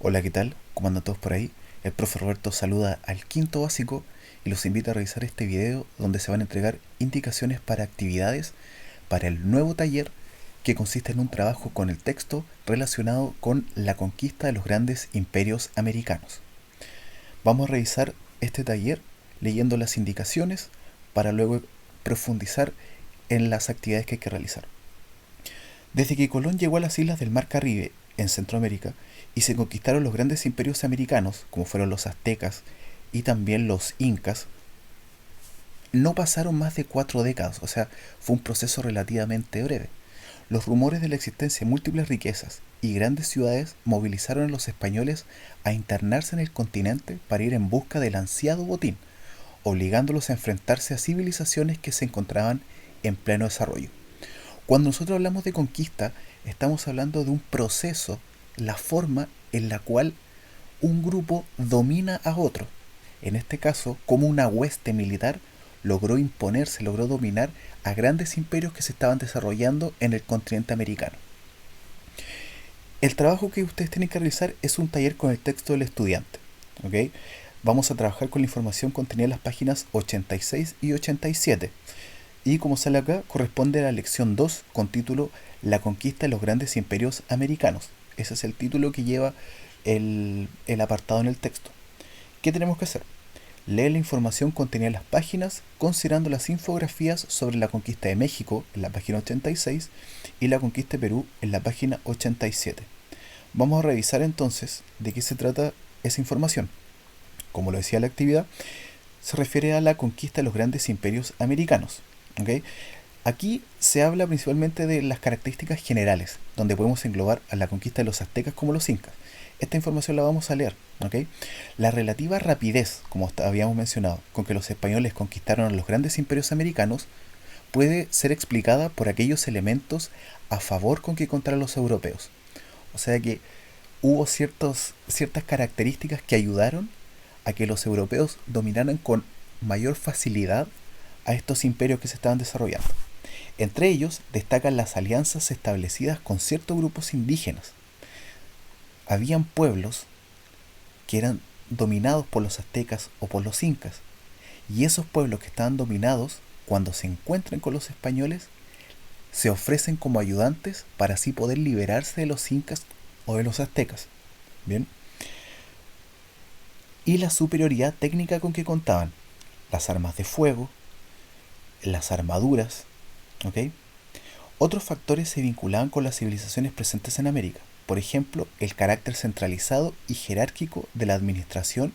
Hola, ¿qué tal? ¿Cómo andan todos por ahí? El profe Roberto saluda al quinto básico y los invita a revisar este video donde se van a entregar indicaciones para actividades para el nuevo taller que consiste en un trabajo con el texto relacionado con la conquista de los grandes imperios americanos. Vamos a revisar este taller leyendo las indicaciones para luego profundizar en las actividades que hay que realizar. Desde que Colón llegó a las islas del Mar Caribe, en Centroamérica, y se conquistaron los grandes imperios americanos, como fueron los aztecas y también los incas, no pasaron más de 4 décadas, o sea, fue un proceso relativamente breve. Los rumores de la existencia de múltiples riquezas y grandes ciudades movilizaron a los españoles a internarse en el continente para ir en busca del ansiado botín, obligándolos a enfrentarse a civilizaciones que se encontraban en pleno desarrollo. Cuando nosotros hablamos de conquista, estamos hablando de un proceso, la forma en la cual un grupo domina a otro. En este caso, como una hueste militar logró imponerse, logró dominar a grandes imperios que se estaban desarrollando en el continente americano. El trabajo que ustedes tienen que realizar es un taller con el texto del estudiante. ¿Ok? Vamos a trabajar con la información contenida en las páginas 86 y 87. Y como sale acá, corresponde a la lección 2 con título La conquista de los grandes imperios americanos. Ese es el título que lleva el apartado en el texto. ¿Qué tenemos que hacer? Leer la información contenida en las páginas, considerando las infografías sobre la conquista de México en la página 86 y la conquista de Perú en la página 87. Vamos a revisar entonces de qué se trata esa información. Como lo decía la actividad, se refiere a la conquista de los grandes imperios americanos. ¿Ok? Aquí se habla principalmente de las características generales, donde podemos englobar a la conquista de los aztecas como los incas. Esta información la vamos a leer. ¿Ok? La relativa rapidez, como habíamos mencionado, con que los españoles conquistaron a los grandes imperios americanos puede ser explicada por aquellos elementos a favor con que contra los europeos. O sea que hubo ciertas características que ayudaron a que los europeos dominaran con mayor facilidad a estos imperios que se estaban desarrollando. Entre ellos destacan las alianzas establecidas con ciertos grupos indígenas. Habían pueblos que eran dominados por los aztecas o por los incas, y esos pueblos que estaban dominados, cuando se encuentran con los españoles, se ofrecen como ayudantes para así poder liberarse de los incas o de los aztecas. Bien. Y la superioridad técnica con que contaban: las armas de fuego, las armaduras. ¿Ok? Otros factores se vinculaban con las civilizaciones presentes en América. Por ejemplo, el carácter centralizado y jerárquico de la administración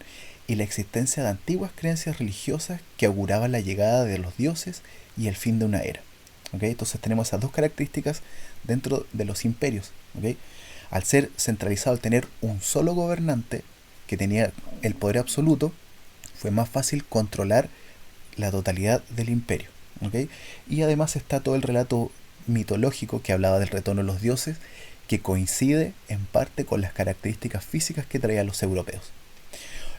y la existencia de antiguas creencias religiosas que auguraban la llegada de los dioses y el fin de una era. ¿Ok? Entonces tenemos esas dos características dentro de los imperios. ¿Ok? Al ser centralizado, al tener un solo gobernante que tenía el poder absoluto, fue más fácil controlar la totalidad del imperio. ¿Ok? Y además está todo el relato mitológico que hablaba del retorno de los dioses, que coincide en parte con las características físicas que traían los europeos.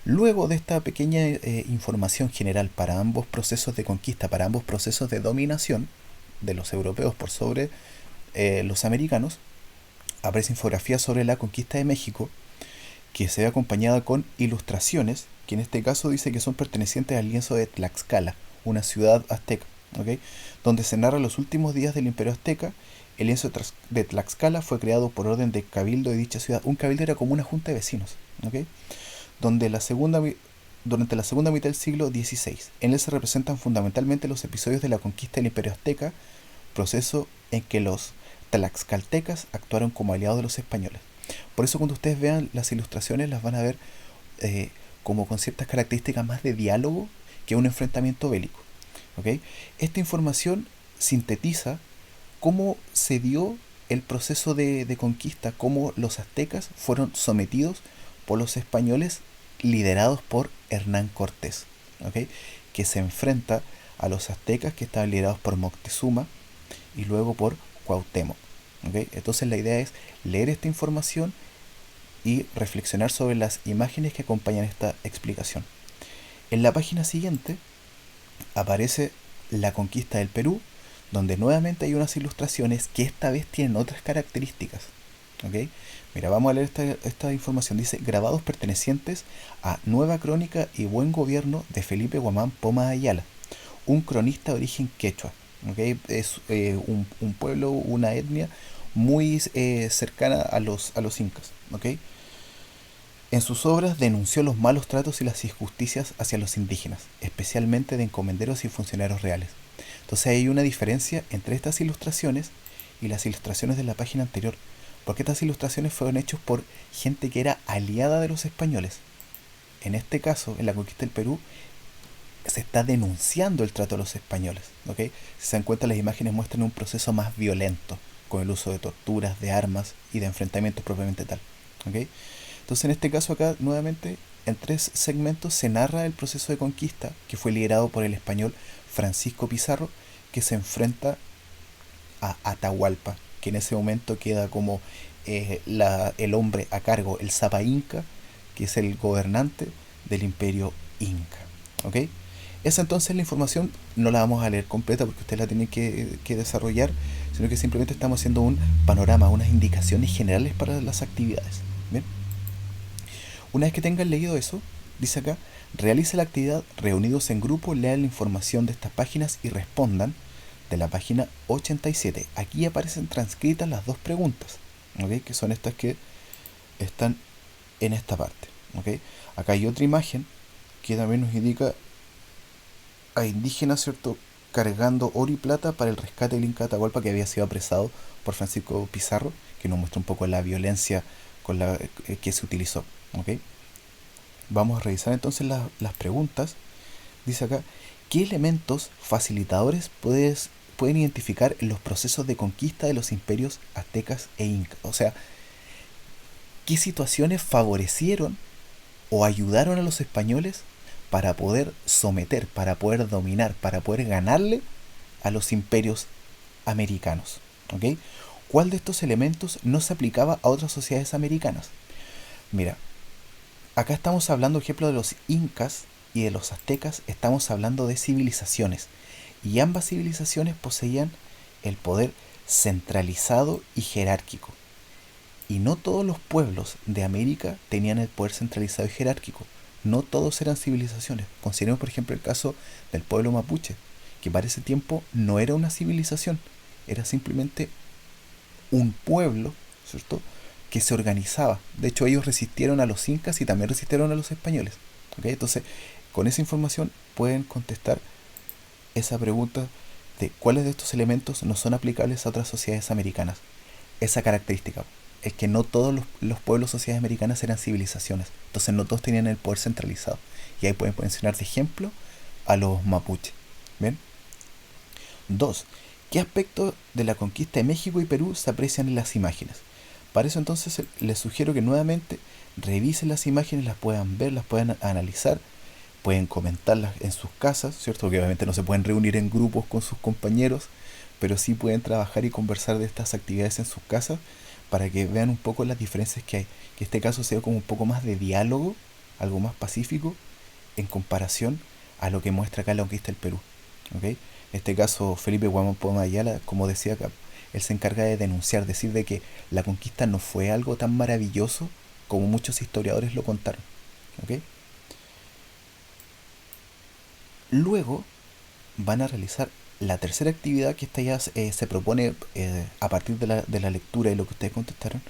Luego de esta pequeña información general para ambos procesos de conquista, para ambos procesos de dominación de los europeos por sobre los americanos, aparece infografía sobre la conquista de México, que se ve acompañada con ilustraciones, que en este caso dice que son pertenecientes al lienzo de Tlaxcala, una ciudad azteca. ¿Ok? Donde se narra los últimos días del imperio azteca. El lienzo de Tlaxcala fue creado por orden de cabildo de dicha ciudad. Un cabildo era como una junta de vecinos. ¿Ok? Donde durante la segunda mitad del siglo XVI. En él se representan fundamentalmente los episodios de la conquista del imperio azteca, proceso en que los tlaxcaltecas actuaron como aliados de los españoles. Por eso cuando ustedes vean las ilustraciones las van a ver como con ciertas características más de diálogo que un enfrentamiento bélico. ¿Ok? Esta información sintetiza cómo se dio el proceso de conquista, cómo los aztecas fueron sometidos por los españoles liderados por Hernán Cortés. ¿Ok? Que se enfrenta a los aztecas que estaban liderados por Moctezuma y luego por Cuauhtémoc. ¿Ok? Entonces la idea es leer esta información y reflexionar sobre las imágenes que acompañan esta explicación. En la página siguiente aparece la conquista del Perú, donde nuevamente hay unas ilustraciones que esta vez tienen otras características. ¿Ok? Mira, vamos a leer esta información. Dice, grabados pertenecientes a Nueva Crónica y Buen Gobierno de Felipe Guamán Poma Ayala, un cronista de origen quechua. ¿Okay? Es un pueblo, una etnia muy cercana a los incas. ¿Okay? En sus obras denunció los malos tratos y las injusticias hacia los indígenas, especialmente de encomenderos y funcionarios reales. Entonces hay una diferencia entre estas ilustraciones y las ilustraciones de la página anterior, porque estas ilustraciones fueron hechas por gente que era aliada de los españoles. En este caso, en la conquista del Perú, se está denunciando el trato a los españoles. ¿Okay? Si se dan cuenta, las imágenes muestran un proceso más violento, con el uso de torturas, de armas y de enfrentamientos propiamente tal. ¿Okay? Entonces, en este caso acá, nuevamente, en 3 segmentos se narra el proceso de conquista que fue liderado por el español Francisco Pizarro, que se enfrenta a Atahualpa, que en ese momento queda como el hombre a cargo, el Zapa Inca, que es el gobernante del imperio Inca. ¿Ok? Esa entonces la información no la vamos a leer completa porque ustedes la tienen que desarrollar, sino que simplemente estamos haciendo un panorama, unas indicaciones generales para las actividades. ¿Bien? Una vez que tengan leído eso, dice acá, realice la actividad reunidos en grupo, lean la información de estas páginas y respondan de la página 87. Aquí aparecen transcritas las 2 preguntas, ¿okay? Que son estas que están en esta parte. ¿Okay? Acá hay otra imagen que también nos indica a indígenas, ¿cierto?, cargando oro y plata para el rescate del Inca Atahualpa, que había sido apresado por Francisco Pizarro, que nos muestra un poco la violencia con la que se utilizó. ¿Okay? Vamos a revisar entonces las preguntas. Dice acá, ¿qué elementos facilitadores pueden identificar en los procesos de conquista de los imperios aztecas e incas? O sea, ¿qué situaciones favorecieron o ayudaron a los españoles para poder someter, para poder dominar, para poder ganarle a los imperios americanos? ¿Okay? ¿Cuál de estos elementos no se aplicaba a otras sociedades americanas? Mira, acá estamos hablando, por ejemplo, de los incas y de los aztecas, estamos hablando de civilizaciones. Y ambas civilizaciones poseían el poder centralizado y jerárquico. Y no todos los pueblos de América tenían el poder centralizado y jerárquico. No todos eran civilizaciones. Consideremos, por ejemplo, el caso del pueblo mapuche, que para ese tiempo no era una civilización, era simplemente un pueblo, ¿cierto?, que se organizaba. De hecho, ellos resistieron a los incas y también resistieron a los españoles. ¿Okay? Entonces, con esa información pueden contestar esa pregunta de cuáles de estos elementos no son aplicables a otras sociedades americanas. Esa característica es que no todos los pueblos, sociedades americanas eran civilizaciones. Entonces, no todos tenían el poder centralizado. Y ahí pueden mencionar de ejemplo a los mapuches. ¿Bien? 2. ¿Qué aspectos de la conquista de México y Perú se aprecian en las imágenes? Para eso entonces les sugiero que nuevamente revisen las imágenes, las puedan ver, las puedan analizar, pueden comentarlas en sus casas, ¿cierto? Que obviamente no se pueden reunir en grupos con sus compañeros, pero sí pueden trabajar y conversar de estas actividades en sus casas para que vean un poco las diferencias que hay. Que este caso sea como un poco más de diálogo, algo más pacífico, en comparación a lo que muestra acá la conquista del Perú. ¿Okay? En este caso, Felipe Guamán Poma Ayala, como decía acá, él se encarga de denunciar, decir de que la conquista no fue algo tan maravilloso como muchos historiadores lo contaron. ¿Okay? Luego van a realizar la tercera actividad, que esta ya se propone a partir de la lectura y lo que ustedes contestaron,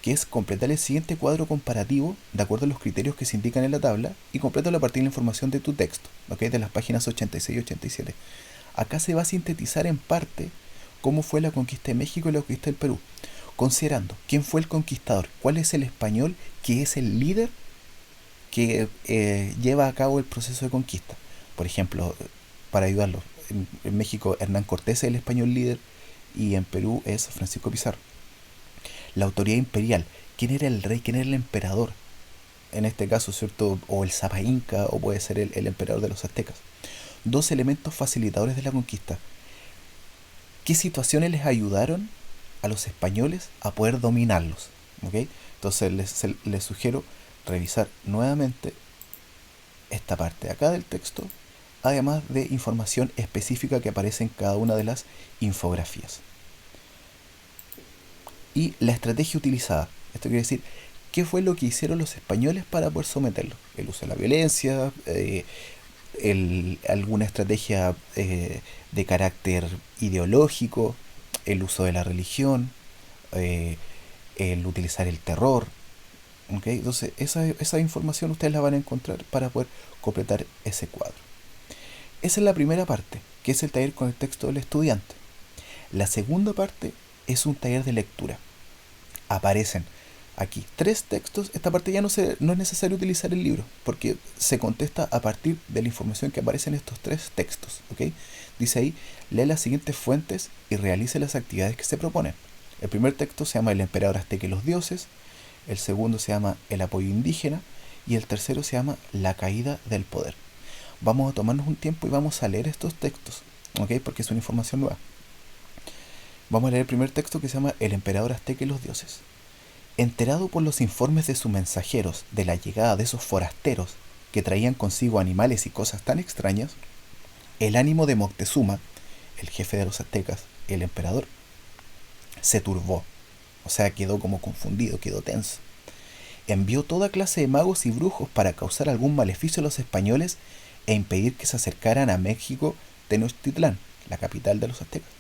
que es completar el siguiente cuadro comparativo de acuerdo a los criterios que se indican en la tabla y complétalo a partir de la información de tu texto, ¿okay? De las páginas 86 y 87. Acá se va a sintetizar en parte cómo fue la conquista de México y la conquista del Perú, considerando quién fue el conquistador, cuál es el español que es el líder que lleva a cabo el proceso de conquista. Por ejemplo, para ayudarlo, en México Hernán Cortés es el español líder y en Perú es Francisco Pizarro. La autoridad imperial, quién era el rey, quién era el emperador, en este caso, ¿cierto? O el Zapa Inca, o puede ser el emperador de los aztecas. 2 elementos facilitadores de la conquista. ¿Qué situaciones les ayudaron a los españoles a poder dominarlos? ¿Okay? Entonces les sugiero revisar nuevamente esta parte de acá del texto, además de información específica que aparece en cada una de las infografías. Y la estrategia utilizada. Esto quiere decir, ¿qué fue lo que hicieron los españoles para poder someterlo? El uso de la violencia, alguna estrategia de carácter ideológico, el uso de la religión, eh, el utilizar el terror. ¿Okay? Entonces, esa información ustedes la van a encontrar para poder completar ese cuadro. Esa es la primera parte, que es el taller con el texto del estudiante. La segunda parte es un taller de lectura. Aparecen aquí 3 textos. Esta parte ya no es necesario utilizar el libro, porque se contesta a partir de la información que aparece en estos 3 textos. ¿Okay? Dice ahí, lee las siguientes fuentes y realice las actividades que se proponen. El primer texto se llama El emperador azteca y los dioses, el segundo se llama El apoyo indígena y el tercero se llama La caída del poder. Vamos a tomarnos un tiempo y vamos a leer estos textos, ¿okay? Porque es una información nueva. Vamos a leer el primer texto, que se llama El emperador azteca y los dioses. Enterado por los informes de sus mensajeros de la llegada de esos forasteros que traían consigo animales y cosas tan extrañas, el ánimo de Moctezuma, el jefe de los aztecas, el emperador, se turbó. O sea, quedó como confundido, quedó tenso. Envió toda clase de magos y brujos para causar algún maleficio a los españoles e impedir que se acercaran a México Tenochtitlán, la capital de los aztecas.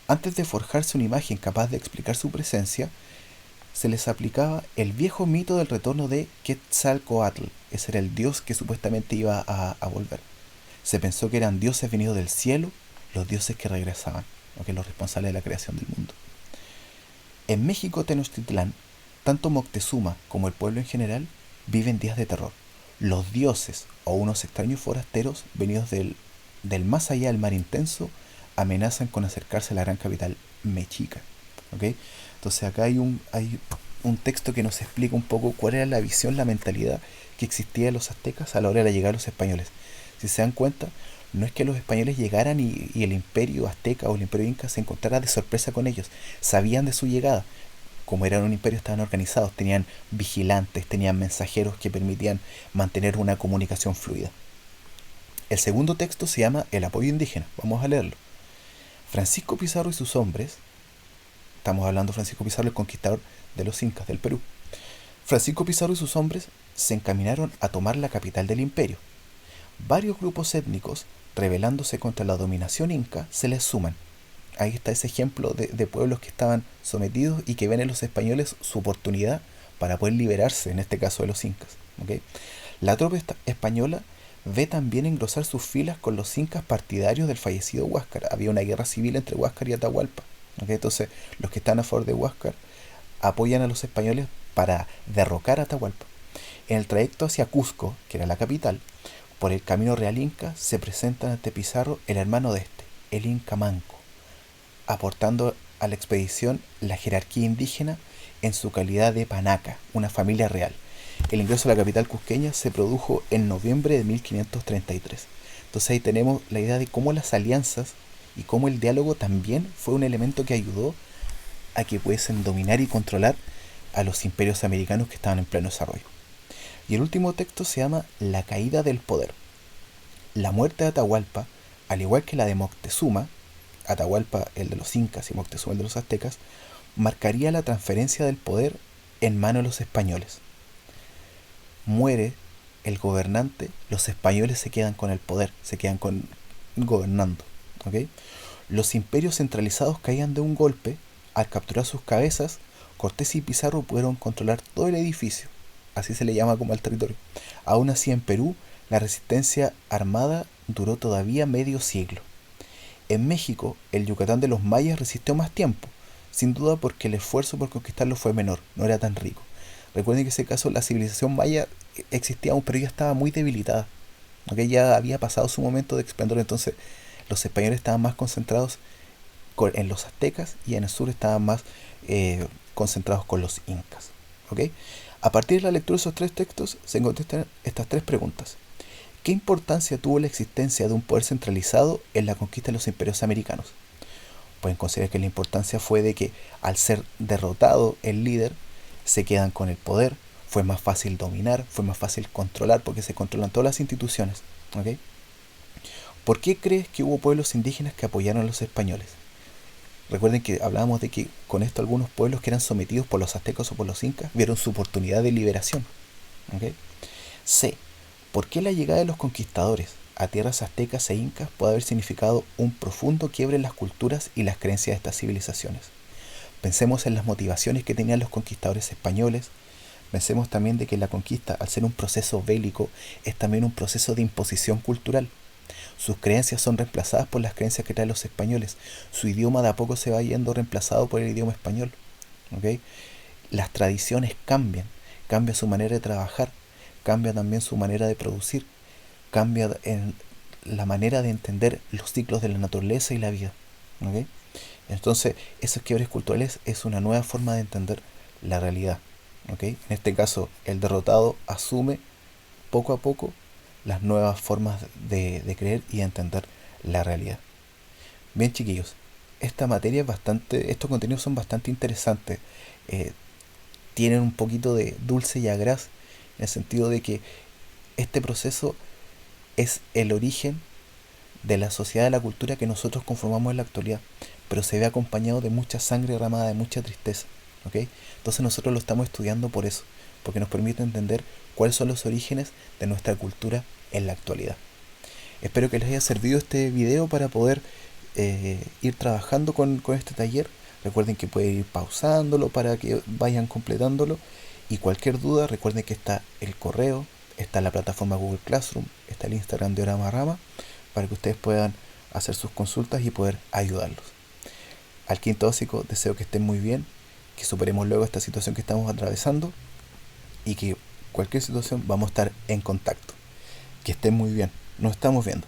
Antes de forjarse una imagen capaz de explicar su presencia, se les aplicaba el viejo mito del retorno de Quetzalcoatl. Ese era el dios que supuestamente iba a volver. Se pensó que eran dioses venidos del cielo, los dioses que regresaban, que los responsables de la creación del mundo. En México Tenochtitlán, tanto Moctezuma como el pueblo en general viven días de terror. Los dioses o unos extraños forasteros venidos del más allá del mar intenso amenazan con acercarse a la gran capital mexica. ¿Okay? Entonces acá hay un texto que nos explica un poco cuál era la visión, la mentalidad que existía de los aztecas a la hora de llegar a los españoles. Si se dan cuenta, no es que los españoles llegaran y el imperio azteca o el imperio inca se encontrara de sorpresa con ellos. Sabían de su llegada. Como eran un imperio, estaban organizados, tenían vigilantes, tenían mensajeros que permitían mantener una comunicación fluida. El segundo texto se llama El apoyo indígena. Vamos a leerlo. Francisco Pizarro y sus hombres, estamos hablando de Francisco Pizarro, el conquistador de los incas del Perú. Francisco Pizarro y sus hombres se encaminaron a tomar la capital del imperio. Varios grupos étnicos, rebelándose contra la dominación inca, se les suman. Ahí está ese ejemplo de pueblos que estaban sometidos y que ven en los españoles su oportunidad para poder liberarse, en este caso de los incas. ¿Okay? La tropa española ve también engrosar sus filas con los incas partidarios del fallecido Huáscar. Había una guerra civil entre Huáscar y Atahualpa. ¿Okay? Entonces, los que están a favor de Huáscar apoyan a los españoles para derrocar a Atahualpa. En el trayecto hacia Cusco, que era la capital, por el camino real inca, se presentan ante Pizarro el hermano de este, el Inca Manco, aportando a la expedición la jerarquía indígena en su calidad de panaca, una familia real. El ingreso a la capital cusqueña se produjo en noviembre de 1533. Entonces ahí tenemos la idea de cómo las alianzas y cómo el diálogo también fue un elemento que ayudó a que pudiesen dominar y controlar a los imperios americanos que estaban en pleno desarrollo. Y el último texto se llama La caída del poder. La muerte de Atahualpa, al igual que la de Moctezuma, Atahualpa el de los incas y Moctezuma el de los aztecas, marcaría la transferencia del poder en manos de los españoles. Muere el gobernante, los españoles se quedan con el poder, se quedan gobernando. ¿Okay? Los imperios centralizados caían de un golpe. Al capturar sus cabezas, Cortés y Pizarro pudieron controlar todo el edificio, así se le llama como al territorio. Aún así, en Perú, la resistencia armada duró todavía medio siglo. En México, el Yucatán de los mayas resistió más tiempo, sin duda porque el esfuerzo por conquistarlo fue menor, no era tan rico. Recuerden que en ese caso la civilización maya existía aún, pero ya estaba muy debilitada. ¿Okay? Ya había pasado su momento de esplendor, entonces los españoles estaban más concentrados en los aztecas y en el sur estaban más concentrados con los incas. ¿Okay? A partir de la lectura de esos 3 textos se contestan estas 3 preguntas. ¿Qué importancia tuvo la existencia de un poder centralizado en la conquista de los imperios americanos? Pueden considerar que la importancia fue de que al ser derrotado el líder, se quedan con el poder, fue más fácil dominar, fue más fácil controlar porque se controlan todas las instituciones. ¿Okay? ¿Por qué crees que hubo pueblos indígenas que apoyaron a los españoles? Recuerden que hablábamos de que con esto algunos pueblos que eran sometidos por los aztecas o por los incas vieron su oportunidad de liberación. ¿Ok? C. ¿Por qué la llegada de los conquistadores a tierras aztecas e incas puede haber significado un profundo quiebre en las culturas y las creencias de estas civilizaciones? Pensemos en las motivaciones que tenían los conquistadores españoles. Pensemos también de que la conquista, al ser un proceso bélico, es también un proceso de imposición cultural. Sus creencias son reemplazadas por las creencias que traen los españoles. Su idioma de a poco se va yendo reemplazado por el idioma español. ¿Ok? Las tradiciones cambian. Cambia su manera de trabajar. Cambia también su manera de producir. Cambia en la manera de entender los ciclos de la naturaleza y la vida. ¿Ok? Entonces, esos quiebres culturales es una nueva forma de entender la realidad. ¿Ok? En este caso, el derrotado asume poco a poco las nuevas formas de creer y de entender la realidad. Bien, chiquillos, esta materia es bastante, estos contenidos son bastante interesantes. Eh, Tienen un poquito de dulce y agraz en el sentido de que este proceso es el origen de la sociedad, de la cultura que nosotros conformamos en la actualidad, pero se ve acompañado de mucha sangre derramada, de mucha tristeza. ¿Ok? Entonces nosotros lo estamos estudiando por eso, porque nos permite entender cuáles son los orígenes de nuestra cultura en la actualidad. Espero que les haya servido este video para poder ir trabajando con este taller. Recuerden que pueden ir pausándolo para que vayan completándolo. Y cualquier duda, recuerden que está el correo, está la plataforma Google Classroom, está el Instagram de Orama Rama, para que ustedes puedan hacer sus consultas y poder ayudarlos. Al quinto básico deseo que estén muy bien, que superemos luego esta situación que estamos atravesando y que cualquier situación vamos a estar en contacto. Que estén muy bien. Nos estamos viendo.